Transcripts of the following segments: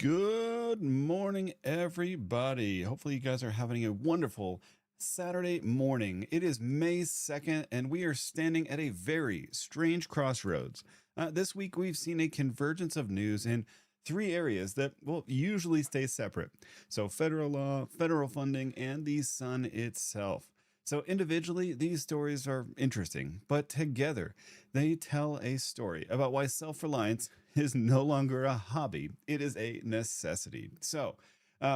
Good morning, everybody. Hopefully, you guys are having a wonderful Saturday morning. It is May 2nd, and we are standing at a very strange crossroads. This week, we've seen a convergence of news in three areas that will usually stay separate. So, federal law, federal funding, and the sun itself. So, individually, these stories are interesting, but together, they tell a story about why self reliance is no longer a hobby, it is a necessity. So,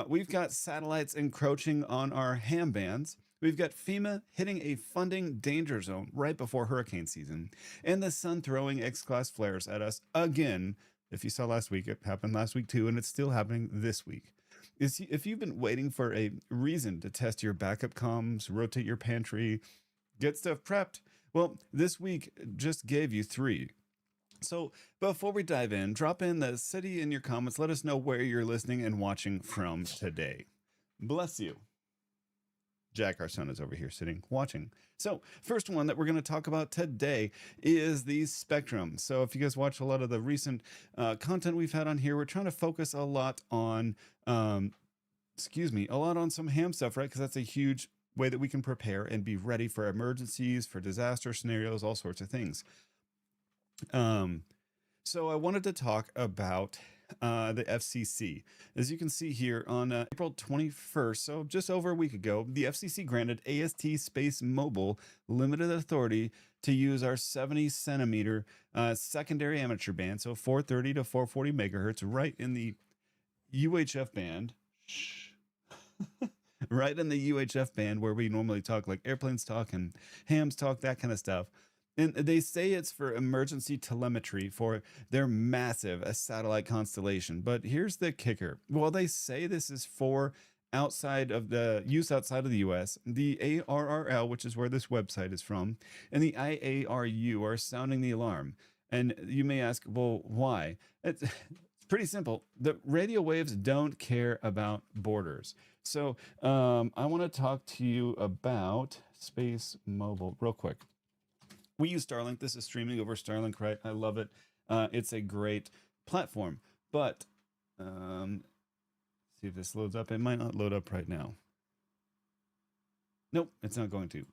we've got satellites encroaching on our ham bands. We've got FEMA hitting a funding danger zone right before hurricane season, and the sun throwing X class flares at us again. If you saw last week, it happened last week too, and it's still happening this week. If you've been waiting for a reason to test your backup comms, rotate your pantry, get stuff prepped, well, this week just gave you three. So before we dive in, drop in the city in your comments. Let us know where you're listening and watching from today. Bless you. Jack, our son, is over here sitting, watching. So, first one that we're going to talk about today is the spectrum. So, if you guys watch a lot of the recent content we've had on here, we're trying to focus a lot on, a lot on some ham stuff, right? Because that's a huge way that we can prepare and be ready for emergencies, for disaster scenarios, all sorts of things. So I wanted to talk about the FCC. As you can see here on April 21st, so just over a week ago, the FCC granted AST Space Mobile limited authority to use our 70 centimeter secondary amateur band, so 430 to 440 megahertz, right in the UHF band. Shh. Right in the UHF band where we normally talk, like airplanes talk and hams talk, that kind of stuff. And they say it's for emergency telemetry for their massive satellite constellation. But here's the kicker. While they say this is for outside of the use outside of the US, the ARRL, which is where this website is from, and the IARU are sounding the alarm. And you may ask, well, why? It's pretty simple. The radio waves don't care about borders. So I want to talk to you about Space Mobile real quick. We use Starlink. This is streaming over Starlink, right? I love it. It's a great platform. But see if this loads up. It might not load up right now. Nope, it's not going to.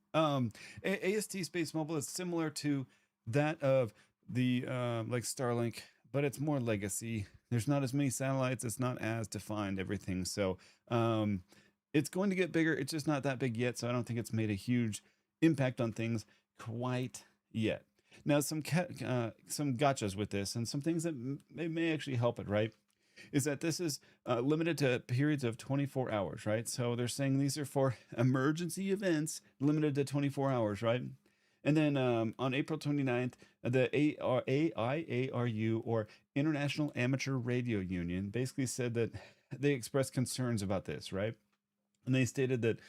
AST Space Mobile is similar to that of the like Starlink, but it's more legacy. There's not as many satellites. It's not as defined, everything. So it's going to get bigger. It's just not that big yet. So I don't think it's made a huge impact on things quite yet. Now, some gotchas with this and some things that may actually help it, right? Is that this is limited to periods of 24 hours, right? So they're saying these are for emergency events limited to 24 hours, right? And then on April 29th, the AIARU, or International Amateur Radio Union, basically said that they expressed concerns about this, right? And they stated that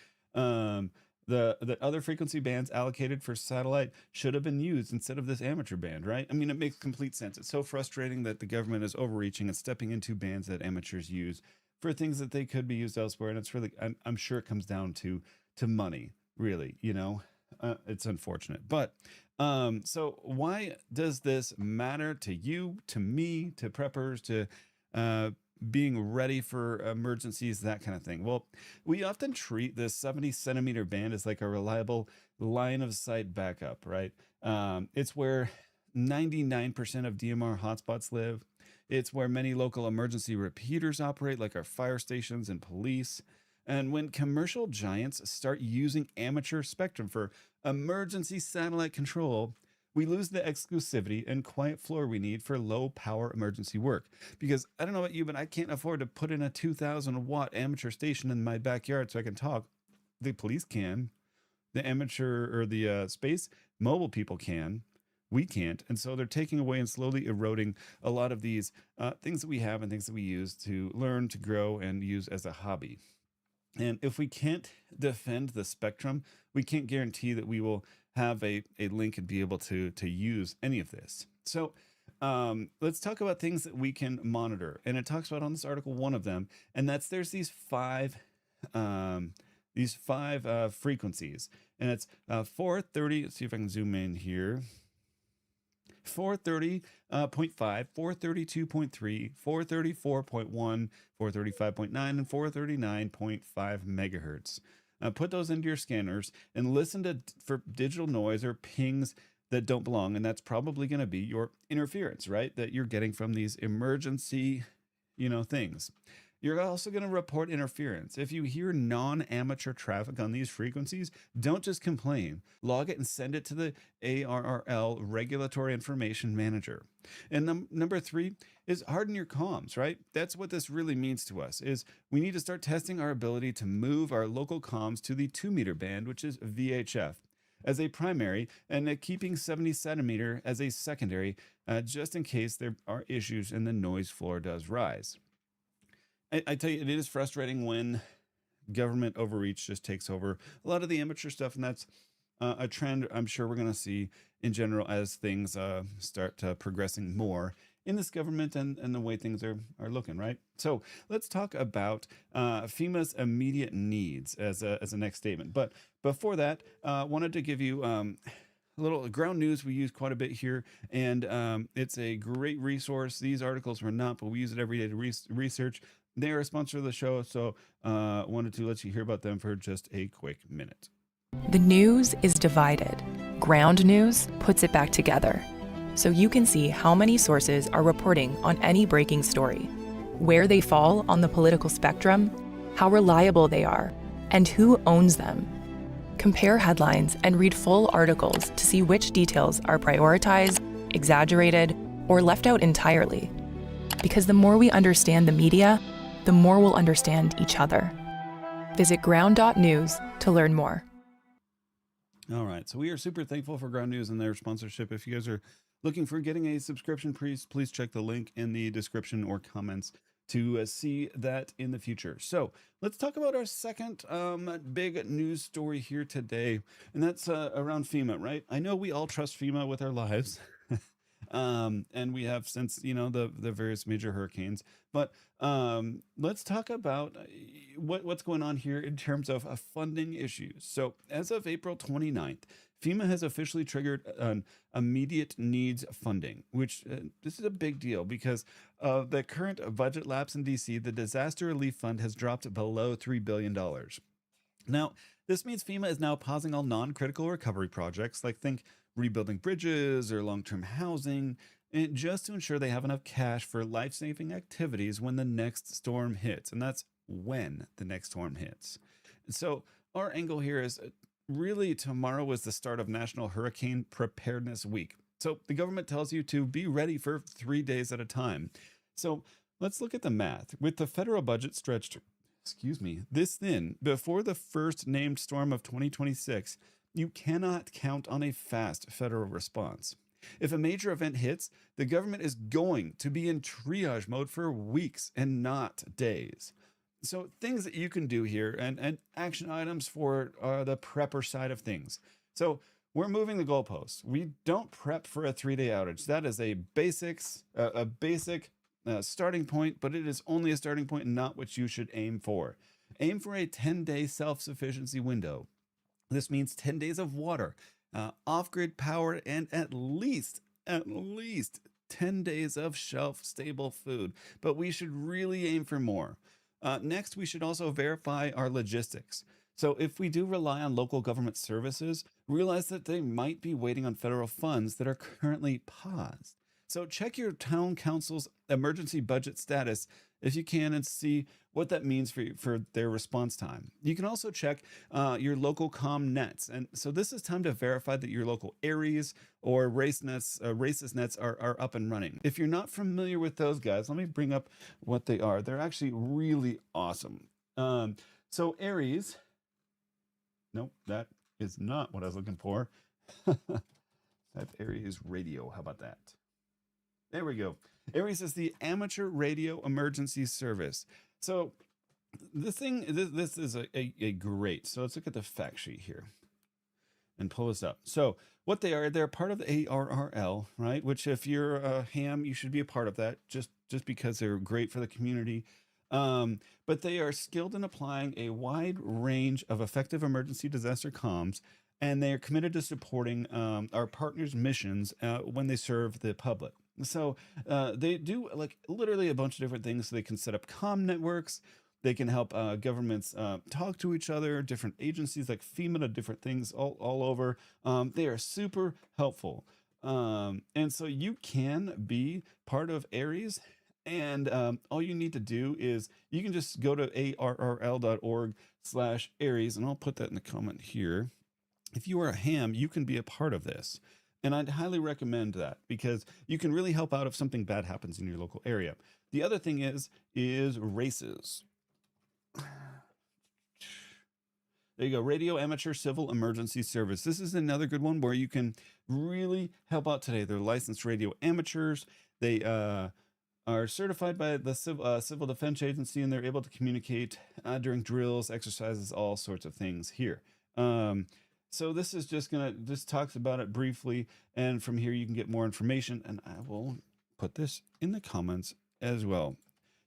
the other frequency bands allocated for satellite should have been used instead of this amateur band, right? I mean, it makes complete sense. It's so frustrating that the government is overreaching and stepping into bands that amateurs use for things that they could be used elsewhere. And it's really, I'm sure it comes down to money, really, it's unfortunate. But so why does this matter to you, to me, to preppers, to being ready for emergencies, that kind of thing? Well, we often treat the 70 centimeter band as like a reliable line of sight backup, right? It's where 99% of DMR hotspots live. It's where many local emergency repeaters operate, like our fire stations and police. And when commercial giants start using amateur spectrum for emergency satellite control, we lose the exclusivity and quiet floor we need for low power emergency work. Because I don't know about you, but I can't afford to put in a 2,000 watt amateur station in my backyard so I can talk. The police can. The amateur or the space mobile people can. We can't. And so they're taking away and slowly eroding a lot of these things that we have and things that we use to learn, to grow, and use as a hobby. And if we can't defend the spectrum, we can't guarantee that we will have a link and be able to use any of this. So let's talk about things that we can monitor. And it talks about on this article one of them, and that's there's these five frequencies. And it's 430, let's see if I can zoom in here. 430.5, 432.3, 434.1, 435.9, and 439.5 megahertz. Put those into your scanners and listen to for digital noise or pings that don't belong, and that's probably going to be your interference, right? That you're getting from these emergency, things. You're also going to report interference. If you hear non-amateur traffic on these frequencies, don't just complain. Log it and send it to the ARRL Regulatory Information Manager. And number 3 is harden your comms, right? That's what this really means to us, is we need to start testing our ability to move our local comms to the 2-meter band, which is VHF, as a primary, and keeping 70 centimeter as a secondary, just in case there are issues and the noise floor does rise. I tell you, it is frustrating when government overreach just takes over a lot of the amateur stuff, and that's a trend I'm sure we're going to see in general as things start progressing more in this government and the way things are looking, right? So let's talk about FEMA's immediate needs as a next statement. But before that, wanted to give you a little ground news we use quite a bit here, and it's a great resource. These articles were not, but we use it every day to research. They are a sponsor of the show, so wanted to let you hear about them for just a quick minute. The news is divided. Ground news puts it back together, so you can see how many sources are reporting on any breaking story, where they fall on the political spectrum, how reliable they are, and who owns them. Compare headlines and read full articles to see which details are prioritized, exaggerated, or left out entirely. Because the more we understand the media, the more we'll understand each other. Visit ground.news to learn more. All right, so we are super thankful for Ground News and their sponsorship. If you guys are looking for getting a subscription, please check the link in the description or comments to see that in the future. So let's talk about our second big news story here today, and that's around FEMA, right? I know we all trust FEMA with our lives. And we have since, the various major hurricanes, but let's talk about what's going on here in terms of funding issues. So as of April 29th, FEMA has officially triggered an immediate needs funding, which this is a big deal because of the current budget lapse in DC. The disaster relief fund has dropped below $3 billion. Now, this means FEMA is now pausing all non-critical recovery projects, like think rebuilding bridges or long-term housing, and just to ensure they have enough cash for life-saving activities when the next storm hits. And that's when the next storm hits. So our angle here is really tomorrow is the start of National Hurricane Preparedness Week. So the government tells you to be ready for 3 days at a time. So let's look at the math. With the federal budget stretched, this thin before the first named storm of 2026, you cannot count on a fast federal response. If a major event hits, the government is going to be in triage mode for weeks and not days. So things that you can do here and action items for the prepper side of things. So we're moving the goalposts. We don't prep for a 3-day outage. That is a basic starting point, but it is only a starting point and not what you should aim for. Aim for a 10-day self-sufficiency window. This means 10 days of water, off-grid power, and at least 10 days of shelf-stable food. But we should really aim for more. Next, we should also verify our logistics. So if we do rely on local government services, realize that they might be waiting on federal funds that are currently paused. So check your town council's emergency budget status if you can and see what that means for their response time. You can also check your local comm nets. And so this is time to verify that your local ARES or racist nets are up and running. If you're not familiar with those guys, let me bring up what they are. They're actually really awesome. So ARES, nope, that is not what I was looking for. Type ARES radio, how about that? There we go. ARES is the Amateur Radio Emergency Service. So this is a great. So let's look at the fact sheet here and pull this up. So what they're part of the ARRL, right? Which if you're a ham, you should be a part of that just because they're great for the community. But they are skilled in applying a wide range of effective emergency disaster comms and they are committed to supporting our partners' missions when they serve the public. So they do like literally a bunch of different things. So they can set up comm networks. They can help governments talk to each other, different agencies like FEMA, to different things all over. They are super helpful. And so you can be part of Aries. And all you need to do is you can just go to arrl.org/Aries, and I'll put that in the comment here. If you are a ham, you can be a part of this. And I'd highly recommend that because you can really help out if something bad happens in your local area. The other thing is races. There you go. Radio Amateur Civil Emergency Service. This is another good one where you can really help out today. They're licensed radio amateurs. They are certified by the Civil Defense Agency, and they're able to communicate during drills, exercises, all sorts of things here. So this is just talks about it briefly, and from here you can get more information, and I will put this in the comments as well.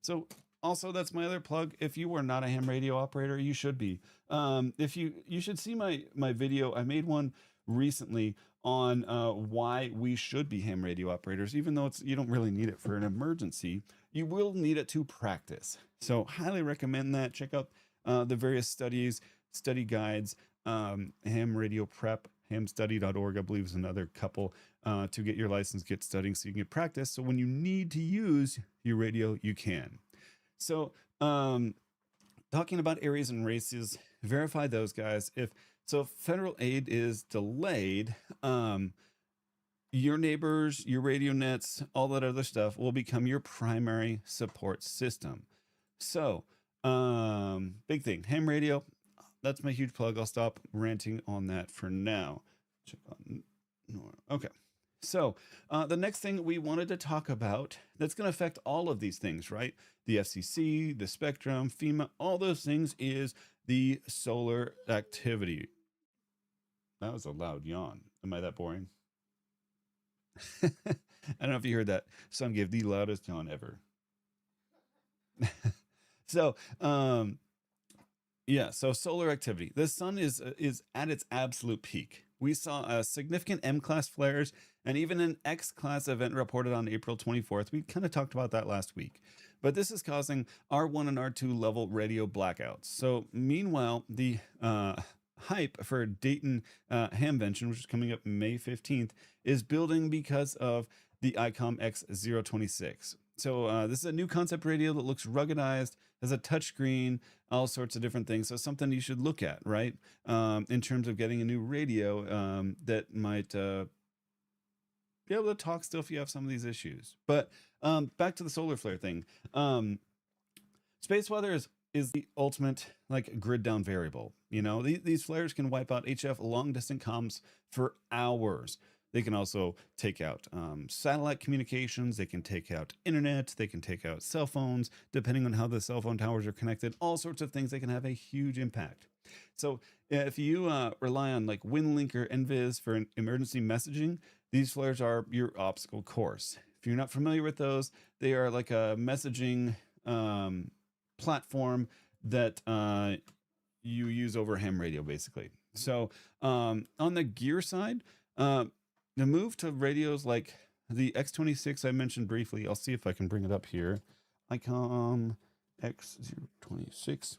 So also, that's my other plug. If you are not a ham radio operator, you should be. If you should see my video. I made one recently on why we should be ham radio operators, even though you don't really need it for an emergency. You will need it to practice. So highly recommend that. Check out the various study guides. Ham radio prep, hamstudy.org, I believe, is another couple to get your license, get studying so you can get practice. So when you need to use your radio, you can. So talking about areas and races, verify those guys. If federal aid is delayed, your neighbors, your radio nets, all that other stuff will become your primary support system. So big thing, ham radio. That's my huge plug. I'll stop ranting on that for now. Check on okay. So the next thing we wanted to talk about that's going to affect all of these things, right? The FCC, the spectrum, FEMA, all those things is the solar activity. That was a loud yawn. Am I that boring? I don't know if you heard that. Some gave the loudest yawn ever. So, yeah, so solar activity. The sun is at its absolute peak. We saw a significant M-class flares and even an X-class event reported on April 24th. We kind of talked about that last week. But this is causing R1 and R2 level radio blackouts. So meanwhile, the hype for Dayton Hamvention, which is coming up May 15th, is building because of the ICOM X026. So this is a new concept radio that looks ruggedized, has a touchscreen, all sorts of different things. So something you should look at, right? In terms of getting a new radio that might be able to talk still if you have some of these issues. But back to the solar flare thing. Space weather is the ultimate like grid down variable. You know, these flares can wipe out HF long distance comms for hours. They can also take out satellite communications. They can take out internet. They can take out cell phones, depending on how the cell phone towers are connected. All sorts of things. They can have a huge impact. So if you rely on like WinLink or NVIS for emergency messaging, these flares are your obstacle course. If you're not familiar with those, they are like a messaging platform that you use over ham radio, basically. So on the gear side, the move to radios like the X26 I mentioned briefly, I'll see if I can bring it up here. ICOM X026,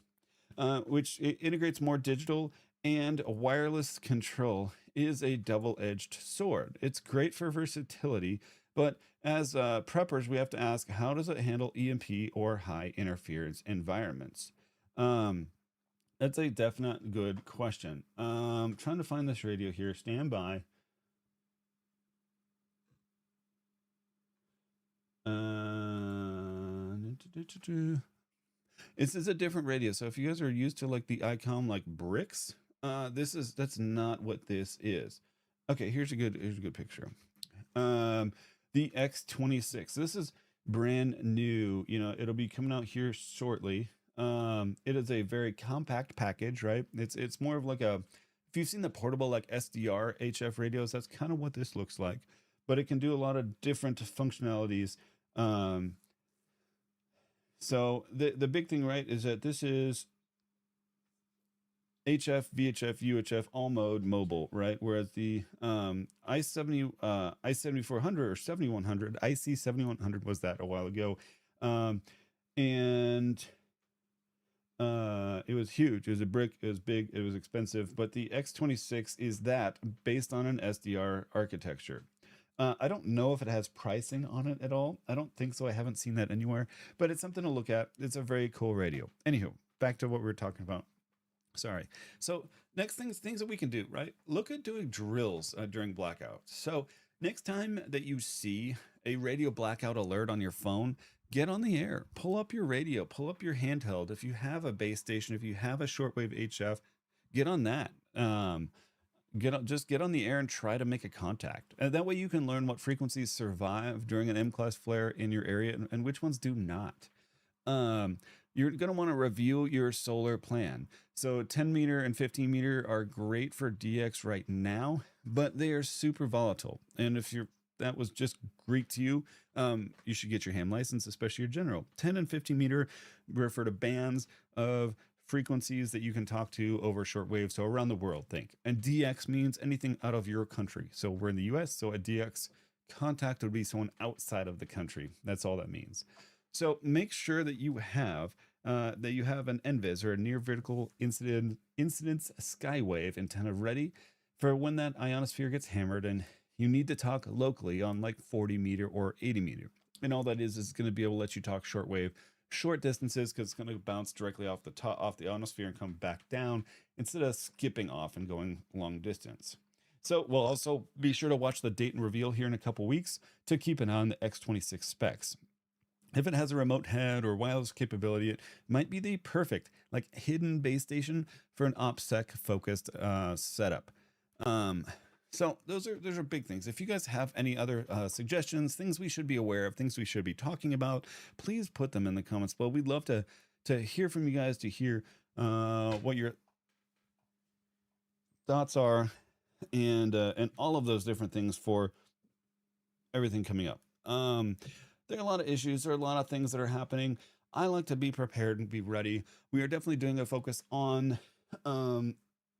which integrates more digital and wireless control, is a double-edged sword. It's great for versatility, but as preppers, we have to ask, how does it handle EMP or high interference environments? That's a definite good question. Trying to find this radio here. Stand by. This is a different radio. So if you guys are used to like the ICOM like bricks, that's not what this is. Okay, here's a good picture. The X26. This is brand new. You know, it'll be coming out here shortly. It is a very compact package, right? It's more of like if you've seen the portable like SDR HF radios, that's kind of what this looks like. But it can do a lot of different functionalities. So the big thing, right, is that this is HF, VHF, UHF, all mode mobile, right? Whereas the I-7400 or 7100, IC7100 was that a while ago. And it was huge. It was a brick. It was big. It was expensive. But the X26 is that based on an SDR architecture. I don't know if it has pricing on it at all. I don't think so. I haven't seen that anywhere, but it's something to look at. It's a very cool radio. Anywho, back to what we were talking about. Sorry. So next things that we can do, right? Look at doing drills during blackout. So next time that you see a radio blackout alert on your phone, get on the air, pull up your radio, pull up your handheld. If you have a base station, if you have a shortwave HF, get on that. Just get on the air and try to make a contact. And that way you can learn what frequencies survive during an M-class flare in your area and which ones do not. You're going to want to review your solar plan. So 10 meter and 15 meter are great for DX right now, but they are super volatile. And if that was just Greek to you, you should get your ham license, especially your general. 10 and 15 meter refer to bands of frequencies that you can talk to over shortwave, so around the world, think. And DX means anything out of your country. So we're in the US, so a DX contact would be someone outside of the country. That's all that means. So make sure that you have an NVIS or a near vertical incidence skywave antenna ready for when that ionosphere gets hammered and you need to talk locally on like 40 meter or 80 meter. And all that is going to be able to let you talk shortwave short distances because it's going to bounce directly off the ionosphere and come back down instead of skipping off and going long distance. So we'll also be sure to watch the date and reveal here in a couple weeks to keep an eye on the X26 specs. If it has a remote head or wireless capability, it might be the perfect like hidden base station for an OPSEC focused setup. So those are big things. If you guys have any other suggestions, things we should be aware of, things we should be talking about, please put them in the comments below. We'd love to hear from you guys, to hear what your thoughts are, and all of those different things for everything coming up. There are a lot of issues. There are a lot of things that are happening. I like to be prepared and be ready. We are definitely doing a focus on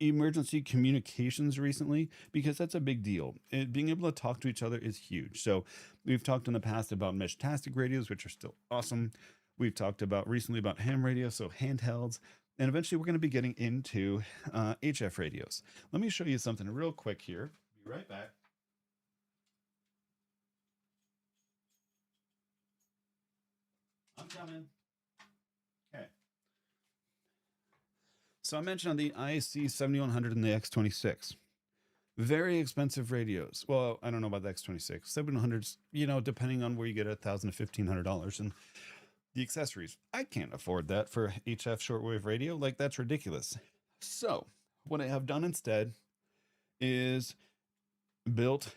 emergency communications recently because that's a big deal. Being able to talk to each other is huge. So we've talked in the past about mesh-tastic radios, which are still awesome. We've talked recently about ham radio, so handhelds. And eventually we're going to be getting into HF radios. Let me show you something real quick here. Be right back. I'm coming. Okay. So I mentioned on the IC7100 and the X26. Very expensive radios. Well, I don't know about the X26. 7100s, depending on where you get it, $1,000 to $1,500. And the accessories, I can't afford that for HF shortwave radio. Like, that's ridiculous. So what I have done instead is built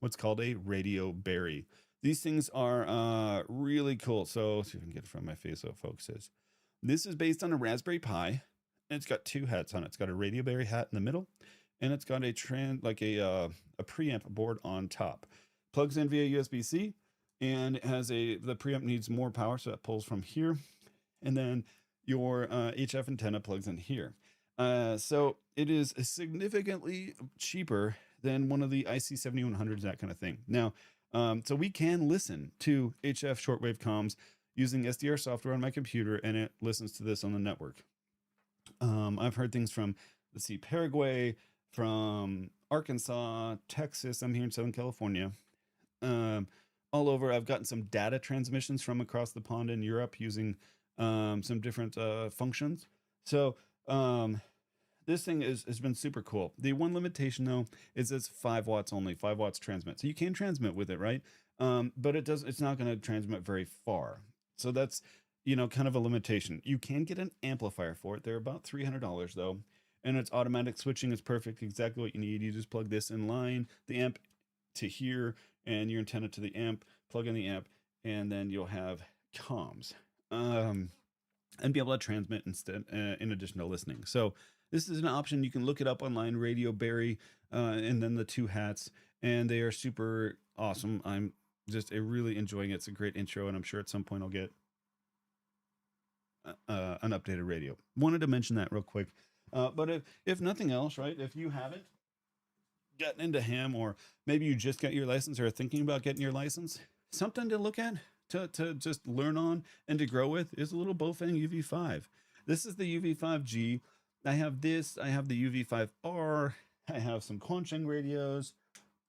what's called a radio berry. These things are really cool. So let's see if I can get it from my face so it focuses. This is based on a Raspberry Pi, and it's got two hats on it. It's got a radio berry hat in the middle, and it's got a preamp board on top. Plugs in via USB-C, and it has the preamp needs more power, so it pulls from here, and then your HF antenna plugs in here. So it is significantly cheaper than one of the IC7100s, that kind of thing. Now, so we can listen to HF shortwave comms using SDR software on my computer, and it listens to this on the network. I've heard things from, let's see, Paraguay, from Arkansas, Texas. I'm here in Southern California. All over. I've gotten some data transmissions from across the pond in Europe using some different functions. So this thing has been super cool. The one limitation though is it's 5 watts only, 5 watts transmit. So you can transmit with it, right? But it's not going to transmit very far. So that's, kind of a limitation. You can get an amplifier for it. They're about $300 though. And it's automatic switching is perfect. Exactly what you need. You just plug this in line, the amp to here, and your antenna to the amp, plug in the amp, and then you'll have comms. And be able to transmit instead, in addition to listening. So this is an option. You can look it up online, Radio Berry, and then the two hats, and they are super awesome. I'm just really enjoying it. It's a great intro, and I'm sure at some point I'll get an updated radio. Wanted to mention that real quick. But if nothing else, right, if you haven't gotten into ham, or maybe you just got your license or are thinking about getting your license, something to look at, to just learn on and to grow with, is a little Bofang UV5. This is the UV5G. I have this, I have the UV5R, I have some Quancheng radios.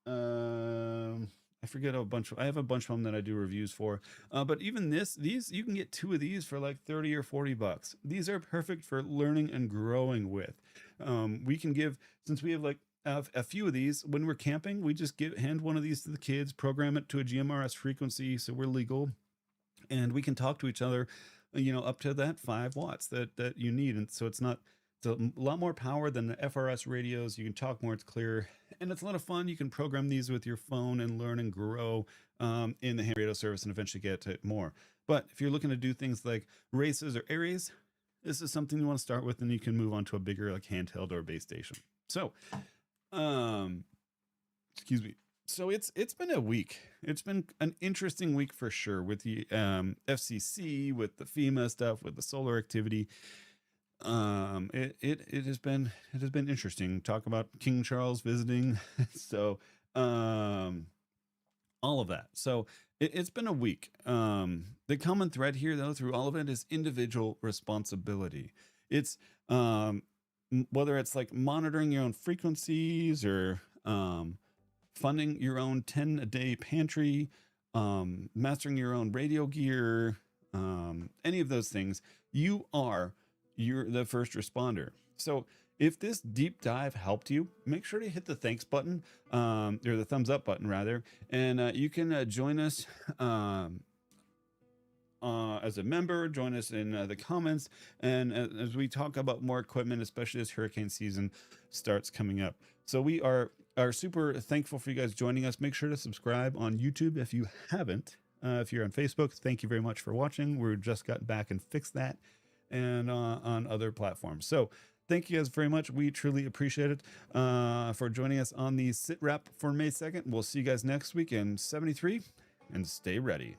I forget a bunch of, I have a bunch of them that I do reviews for. But even these, you can get 2 of these for like 30 or 40 bucks. These are perfect for learning and growing with. We can give, since we have like a few of these, when we're camping, we just hand one of these to the kids, program it to a GMRS frequency, so we're legal, and we can talk to each other, up to that 5 watts that you need. And so it's a lot more power than the FRS radios. You can talk more, it's clearer, and it's a lot of fun. You can program these with your phone and learn and grow in the ham radio service, and eventually get to more. But if you're looking to do things like races or areas, this is something you want to start with, and you can move on to a bigger like handheld or base station. So excuse me. So it's been a week. It's been an interesting week for sure, with the FCC, with the FEMA stuff, with the solar activity. It has been interesting. Talk about King Charles visiting. So all of that. So it's been a week. The common thread here, though, through all of it, is individual responsibility. It's whether it's like monitoring your own frequencies, or funding your own 10-a-day pantry, mastering your own radio gear, any of those things, you're the first responder. So if this deep dive helped you, make sure to hit the thanks button, or the thumbs up button rather, and you can join us as a member. Join us in the comments, and as we talk about more equipment, especially as hurricane season starts coming up. So we are super thankful for you guys joining us. Make sure to subscribe on YouTube if you haven't. If you're on Facebook, thank you very much for watching. We're just got back and fixed that, and on other platforms. So thank you guys very much. We truly appreciate it for joining us on the SITREP for May 2nd. We'll see you guys next week in 73, and stay ready.